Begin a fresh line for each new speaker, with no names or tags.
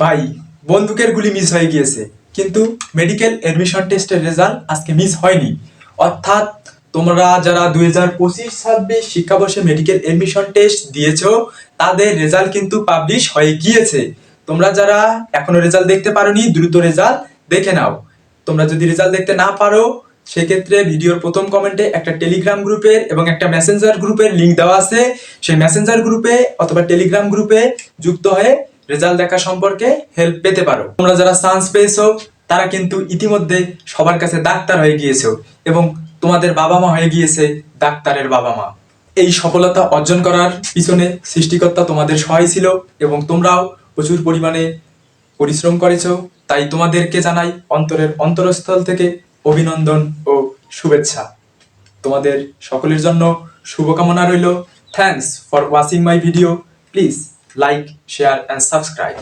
ভাই, বন্দুকের গুলি মিস হয়ে গিয়েছে, কিন্তু মেডিকেল এডমিশন টেস্টের রেজাল্ট আজকে মিস হয়নি। অর্থাৎ তোমরা যারা 2025-26 শিক্ষাবর্ষে মেডিকেল এডমিশন টেস্ট দিয়েছো, তাদের রেজাল্ট কিন্তু পাবলিশ হয়ে গিয়েছে। তোমরা যারা এখনো রেজাল্ট দেখতে পারোনি, দ্রুত রেজাল্ট দেখে নাও। তোমরা যদি রেজাল্ট দেখতে না পারো, সেক্ষেত্রে ভিডিওর প্রথম কমেন্টে একটা টেলিগ্রাম গ্রুপের এবং একটা মেসেঞ্জার গ্রুপের লিঙ্ক দেওয়া আছে। সেই মেসেঞ্জার গ্রুপে অথবা টেলিগ্রাম গ্রুপে যুক্ত হয়ে রেজাল্ট দেখা সম্পর্কে হেল্প পেতে পারো। তোমরা যারা চান্স পেয়েছো, তারা কিন্তু ইতিমধ্যে সবার কাছে ডাক্তার হয়ে গিয়েছো এবং তোমাদের বাবা মা হয়ে গিয়েছে ডাক্তারের বাবা মা। এই সফলতা অর্জন করার পিছনে সৃষ্টিকর্তা তোমাদের সহায় ছিল এবং তোমরাও প্রচুর পরিমাণে পরিশ্রম করেছো। তাই তোমাদেরকে জানাই অন্তরের অন্তরস্থল থেকে অভিনন্দন ও শুভেচ্ছা। তোমাদের সকলের জন্য শুভকামনা রইল। Thanks for watching my video. Please like, share and subscribe.